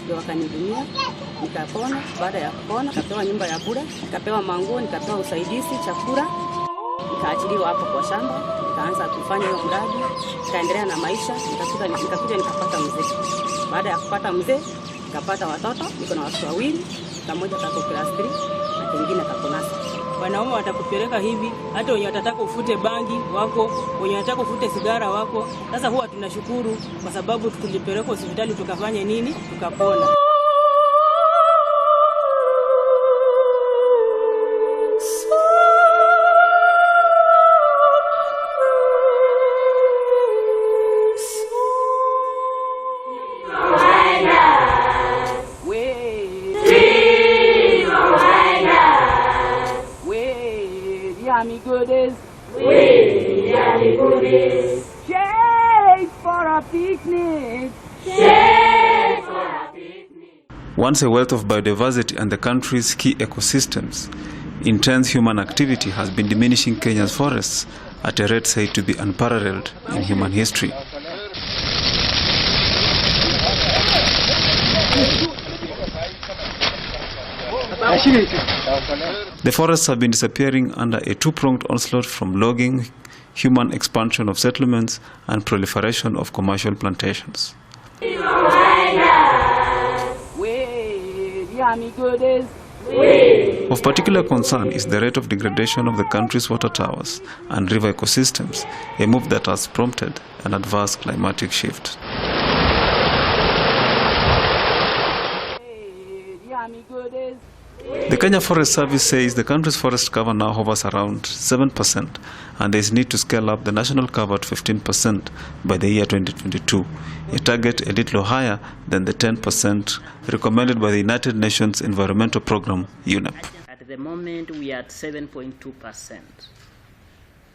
ndio wakanihudumia, nikapona. Baada ya kupona nikapewa nyumba ya bure, nikapewa manguo, nikapewa usaidizi, chakula, nikaachiliwa hapo kwa shamba, nikaanza kufanya hiyo mradi, nikaendelea na maisha, nikakuja nikapata mzee. Baada ya kupata mzee, nikapata watoto, niko na watoto wawili, mmoja kako class 3 na mwingine kako nasa. Wanaume watakupeleka hivi, hata wenye watataka ufute bangi wako, wenye watataka ufute sigara wako. Sasa huwa tunashukuru kwa sababu tulipeleka hospitali tukafanya nini? Tukapona. Once a wealth of biodiversity and the country's key ecosystems, intense human activity has been diminishing Kenya's forests at a rate said to be unparalleled in human history. The forests have been disappearing under a two-pronged onslaught from logging, human expansion of settlements, and proliferation of commercial plantations. Of particular concern is the rate of degradation of the country's water towers and river ecosystems, a move that has prompted an adverse climatic shift. The Kenya Forest Service says the country's forest cover now hovers around 7%, and there is need to scale up the national cover to 15% by the year 2022, a target a little higher than the 10% recommended by the United Nations Environmental Programme, UNEP. At the moment, we are at 7.2%,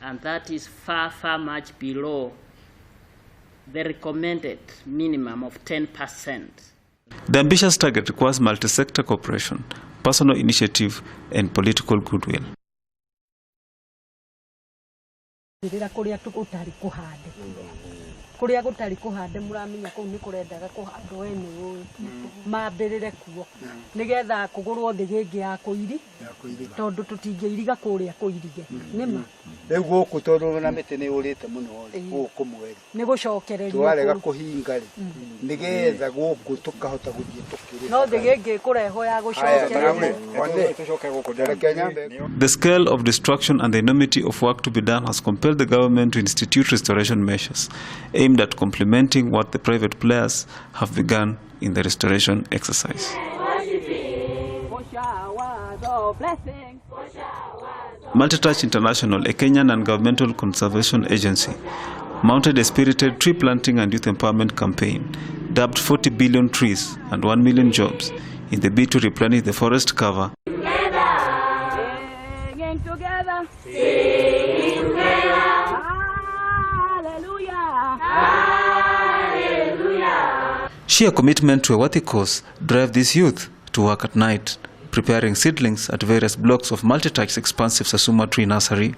and that is far much below the recommended minimum of 10%. The ambitious target requires multi-sector cooperation, personal initiative, and political goodwill. kuria gutari kuhande muramenya ko ni kurendaga kuhandwo ene mambirire kuo nigetha kugurwo thigenge ya kuiri tondu tutingiriga kuria kuirige nima riu guku tondu na miti ni urite muno guku mweri ni gucokereria twarega kuhinga ri nigetha guku tukahota guthie tukiri no thigenge kureho ya gucokereria. The scale of destruction and the enormity of work to be done has compelled the government to institute restoration measures aimed at complementing what the private players have begun in the restoration exercise. Multitouch International, a Kenyan non-governmental conservation agency, mounted a spirited tree planting and youth empowerment campaign dubbed 40 billion trees and 1 million jobs in the bid to replenish the forest cover. Sheer commitment to a worthy cause drive these youth to work at night, preparing seedlings at various blocks of Multitouch's expansive Sasuma tree nursery.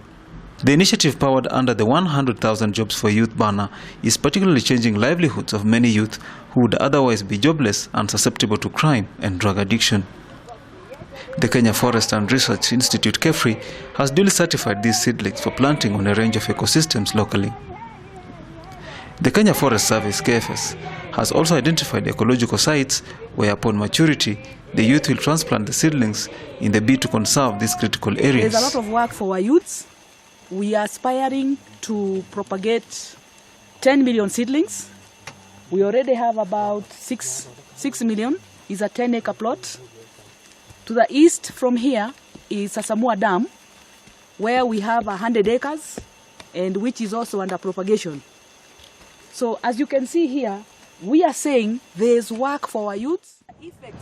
The initiative, powered under the 100,000 Jobs for Youth banner, is particularly changing livelihoods of many youth who would otherwise be jobless and susceptible to crime and drug addiction. The Kenya Forest and Research Institute, KEFRI, has duly certified these seedlings for planting on a range of ecosystems locally. The Kenya Forest Service, KFS, has also identified ecological sites where, upon maturity, the youth will transplant the seedlings in the bid to conserve these critical areas. There's a lot of work for our youths. We are aspiring to propagate 10 million seedlings. We already have about 6 million. It's a 10-acre plot. To the east from here is Sasamua Dam, where we have 100 acres, and which is also under propagation. So as you can see here, we are saying there's work for our youths.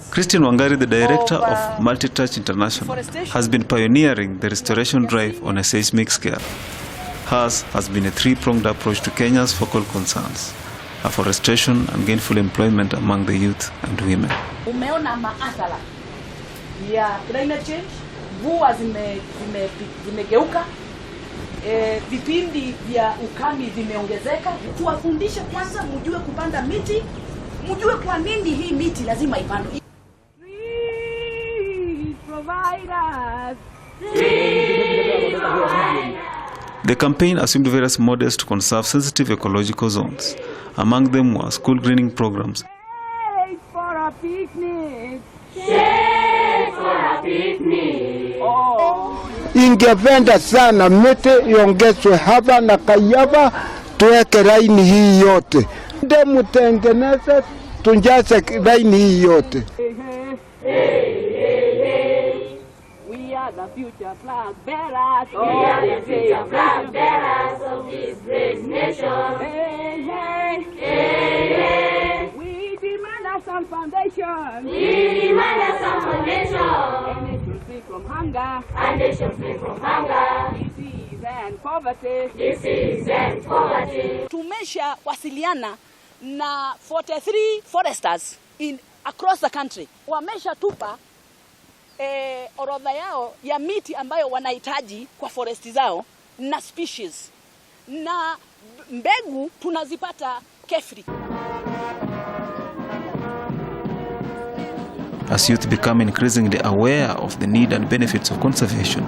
Christine Wangari, the director of Multitouch International, has been pioneering the restoration drive on a seismic scale. Hers has been a three-pronged approach to Kenya's focal concerns: afforestation and gainful employment among the youth and women. Umeona maathara ya climate change, mvua zimegeuka, vipindi vya ukame vimeongezeka. Tuwafundishe kwanza, mjue kupanda miti, mjue Kwa nini hii miti lazima ipandwe? The campaign assumed various models to conserve sensitive ecological zones. Among them were school greening programs, For a picnic. Ingependa sana miti iongezwe hapa na Kayaba, tuweke laini hii yote. Ndio mtengeneze tunjaze laini hii yote. We are the future flag bearers. We are the future flag bearers of this great nation. Hey, hey. Hey, hey. We demand a sound foundation. We demand a sound foundation. A nation free from hunger, A nation free from hunger, disease and poverty. disease and poverty. Tumesha wasiliana na 43 foresters across the country. Wamesha tupa orodha yao ya miti ambayo wanahitaji kwa foresti zao na species, na mbegu tunazipata Kefri. As youth become increasingly aware of the need and benefits of conservation,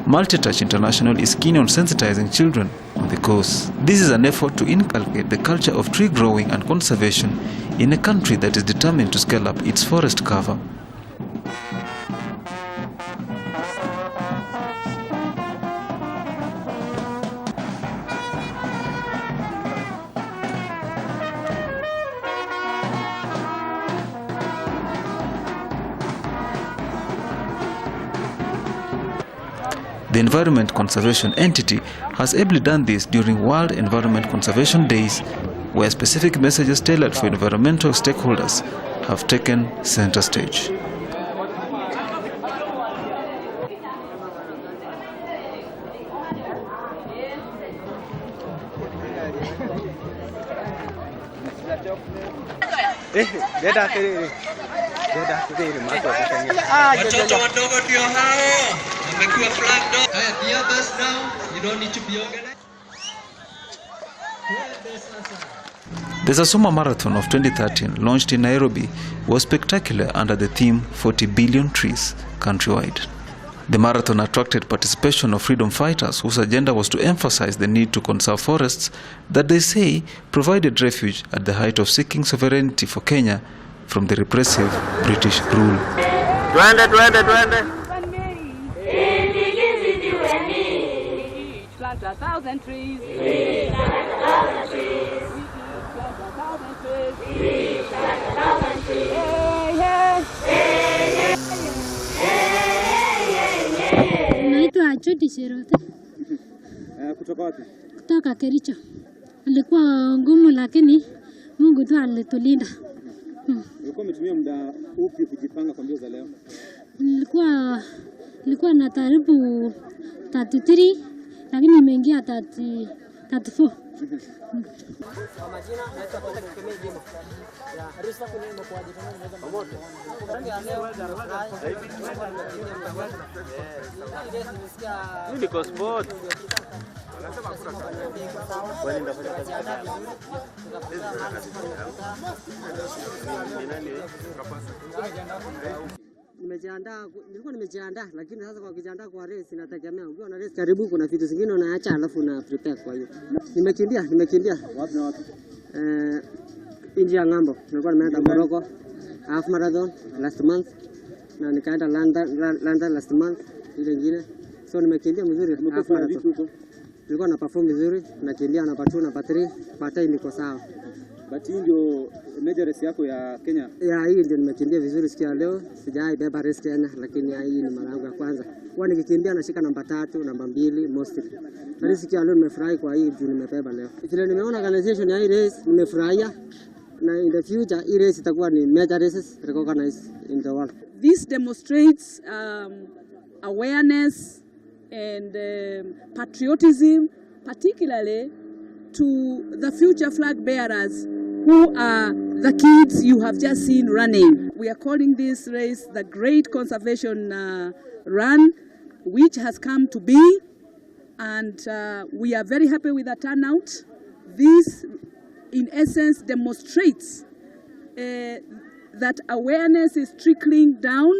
Multitouch International is keen on sensitizing children on the cause. This is an effort to inculcate the culture of tree growing and conservation in a country that is determined to scale up its forest cover. The Environment Conservation Entity has ably done this during World Environment Conservation Days, where specific messages tailored for environmental stakeholders have taken center stage. Watoto wadogo ndio hao wamekuwa flagged up. Haya, the others now, you don't need to be organized. The Sasuma Marathon of 2013, launched in Nairobi, was spectacular under the theme 40 billion trees countrywide. The marathon attracted participation of freedom fighters whose agenda was to emphasize the need to conserve forests that they say provided refuge at the height of seeking sovereignty for Kenya from the repressive British rule. Twende. It begins with you and me. Each plant 1,000 trees. We plant 1,000 trees. We plant 1,000 trees. Naitwa Jody Sherote. Kutoka wapi? Kutoka Kericho. Ilikuwa ngumu lakini Mungu tu alitulinda. Ulikuwa umetumia muda upi kujipanga kwa mbio za leo? Nilikuwa na karibu 33 lakini nimeingia 34. Niko sport. Nilikuwa nimejiandaa, lakini sasa kwa kujiandaa kwa race inategemea. Ukiwa na race karibu kuna vitu zingine unaacha alafu na prepare kwa hiyo. Nimekimbia. Wapi na wapi? Nje ya ng'ambo. Nilikuwa nimeenda Morocco half marathon last month na nikaenda London last month ile nyingine. So nimekimbia mzuri half marathon. Nilikuwa na perform vizuri, nakimbia namba 2 namba 3, baadaye niko sawa. But hii ndio major race yako ya Kenya? Ya hii ndio nimekimbia vizuri siku ya leo. Sijai beba race Kenya lakini hii ni mara yangu ya kwanza. Kwa nikikimbia nashika namba 3, namba 2 mostly. Hadi siku ya leo nimefurahi kwa hii juu nimebeba leo. Vile nimeona organization ya hii race nimefurahia. Na in the future hii race itakuwa ni major races recognized in the world. This demonstrates awareness and patriotism, particularly to the future flag bearers who are the kids you have just seen running. We are calling this race the Great Conservation Run, which has come to be, and we are very happy with the turnout. This, in essence, demonstrates that awareness is trickling down,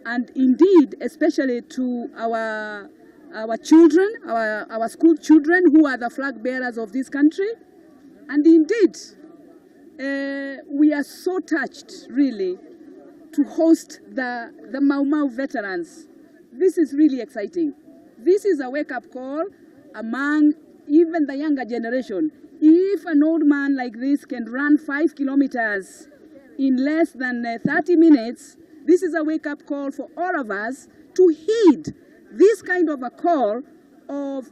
and indeed, especially to our children, our school children who are the flag bearers of this country. And indeed, we are so touched, really, to host the Mau Mau veterans. This is really exciting. This is a wake-up call among even the younger generation. If an old man like this can run 5 kilometers in less than 30 minutes, this is a wake-up call for all of us to heed this kind of a call of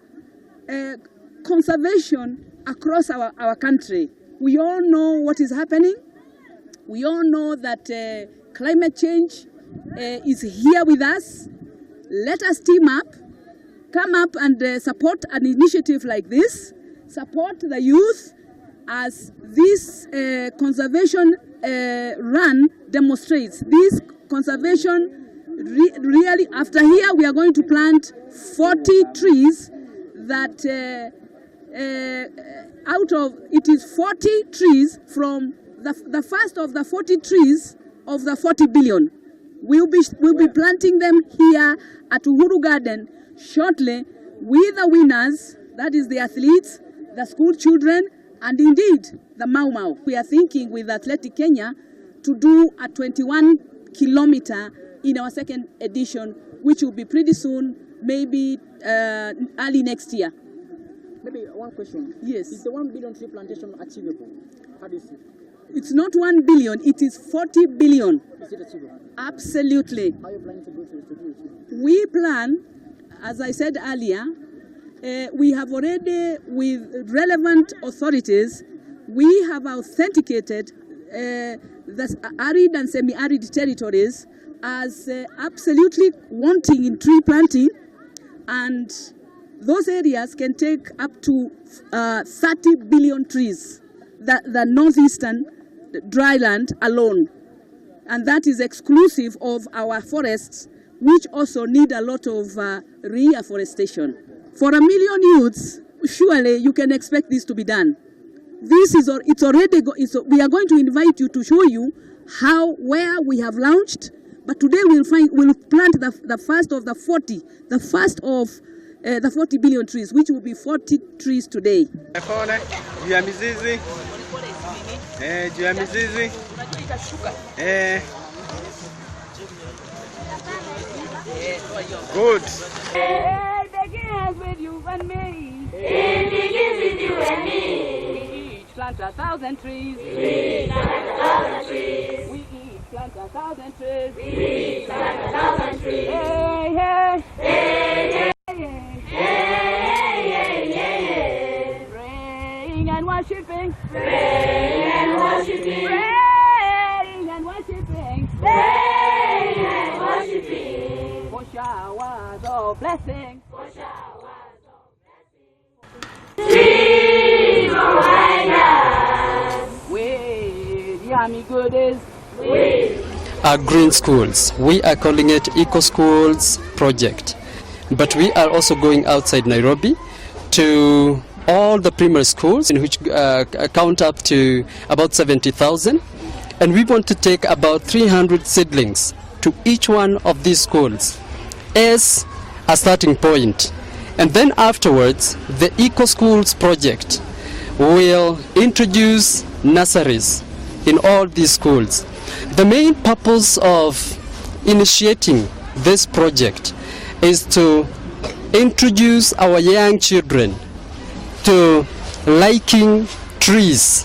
conservation across our country. We all know what is happening. We all know that climate change is here with us. Let us team up, come up and support an initiative like this, support the youth as this conservation run demonstrates. This conservation really, after here, we are going to plant 40 trees that out of, it is 40 trees from the first of the 40 trees of the 40 billion. We'll be planting them here at Uhuru Garden shortly with the winners, that is the athletes, the school children, and indeed the Mau Mau. We are thinking with Athletic Kenya to do a 21-kilometer in our second edition, which will be pretty soon, maybe early next year. Maybe one question. Yes. Is the 1 billion tree plantation achievable? How do you see? It's not 1 billion, it is 40 billion. Is it achievable? Absolutely. How are you planning to do it? We plan, as I said earlier, we have already, with relevant authorities, we have authenticated the arid and semi-arid territories as absolutely wanting in tree planting, and those areas can take up to 30 billion trees, the northeastern dryland alone. And that is exclusive of our forests, which also need a lot of reforestation. For 1 million youths, surely you can expect this to be done. This is it's already we are going to invite you to show you where we have launched. But today we'll plant the first of the 40, the first of the 40 billion trees, which will be 40 trees today. Good. It begins with you and me. It begins with you and me. We each plant 1,000 trees. We plant 1,000 trees. We each plant 1,000 trees. We plant 1,000 trees. Hey, hey. Hey, hey. Praying and worshiping. Praying and worshiping. Praying and worshiping. Praying and worshiping. For showers of blessing. For showers of blessing. Trees provide us with yummy goodies. Our green schools. We are calling it Eco Schools Project. But we are also going outside Nairobi to all the primary schools, in which count up to about 70,000. And we want to take about 300 seedlings to each one of these schools as a starting point. And then afterwards, the Eco Schools Project will introduce nurseries in all these schools. The main purpose of initiating this project is to introduce our young children to liking trees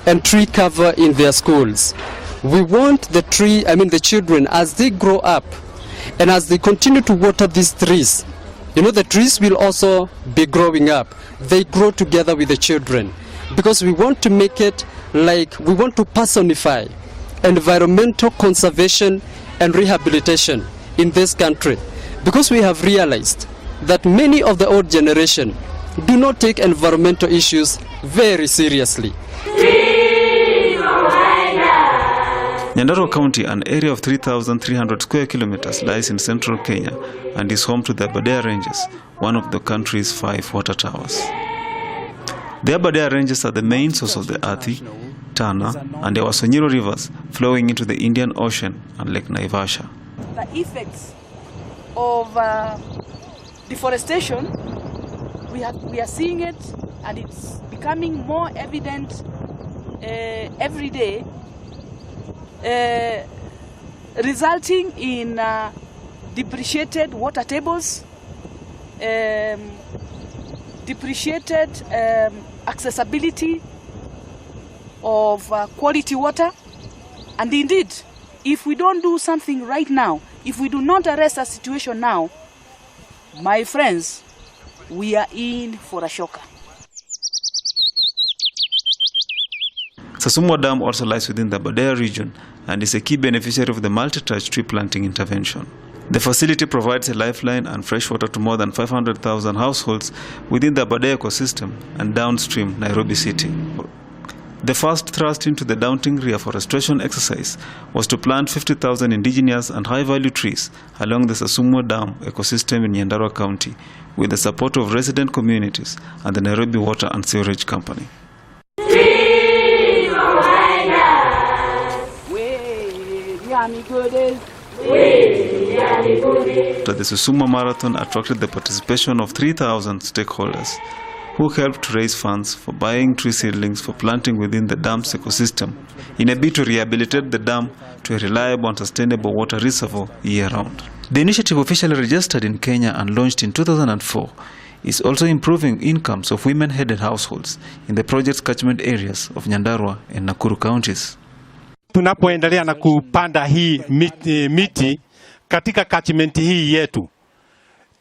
and tree cover in their schools. We want the children, as they grow up and as they continue to water these trees, the trees will also be growing up. They grow together with the children, because we want to make it we want to personify environmental conservation and rehabilitation in this country. Because we have realized that many of the old generation do not take environmental issues very seriously. Nyandarua County, an area of 3,300 square kilometers, lies in central Kenya and is home to the Aberdare Ranges, one of the country's 5 water towers. The Aberdare Ranges are the main source of the Athi, Tana, and the Wasonyiro rivers flowing into the Indian Ocean and Lake Naivasha. The effects of deforestation, we are seeing it, and it's becoming more evident every day, resulting in depreciated water tables, depreciated accessibility of quality water. And indeed, if we don't do something right now, if we do not arrest the situation now, my friends, we are in for a shocker. Sasumwa Dam also lies within the Aberdare region and is a key beneficiary of the multi-touch tree planting intervention. The facility provides a lifeline and fresh water to more than 500,000 households within the Aberdare ecosystem and downstream Nairobi city. The first thrust into the Daunting reforestation exercise was to plant 50,000 indigenous and high-value trees along the Sasumwa Dam ecosystem in Nyandarua County with the support of resident communities and the Nairobi Water and Sewerage Company. The Susuma Marathon attracted the participation of 3,000 stakeholders who helped to raise funds for buying tree seedlings for planting within the dam's ecosystem in a bid to rehabilitate the dam to a reliable and sustainable water reservoir year-round. The initiative, officially registered in Kenya and launched in 2004, is also improving incomes of women-headed households in the project's catchment areas of Nyandarua and Nakuru counties. Tunapoendelea na kupanda hii miti katika catchment hii yetu,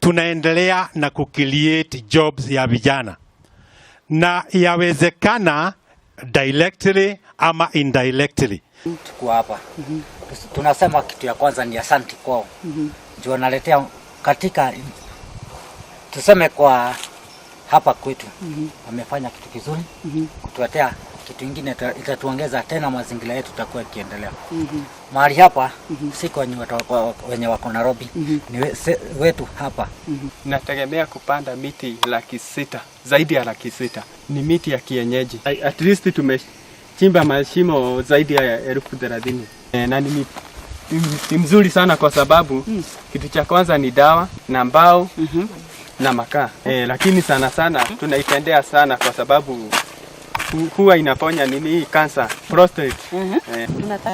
tunaendelea na kucreate jobs ya vijana, na yawezekana directly ama indirectly. Tuko hapa. Tunasema kitu ya kwanza ni asante kwao. Ndio wanaletea katika tuseme kwa hapa kwetu. Wamefanya kitu kizuri. Kutuletea kitu kingine itatuongeza tena mazingira yetu tutakuwa kiendelea. Mahali hapa siko wenye wako Nairobi, ni wetu hapa. Nategemea kupanda miti 600,000, zaidi ya 600,000. Ni miti ya kienyeji. At least tumechimba mashimo zaidi ya 30,000. Na ni mzuri sana kwa sababu kitu cha kwanza ni dawa na mbao na makaa. Lakini sana sana tunaipendea sana kwa sababu huwa inaponya nini, cancer, prostate.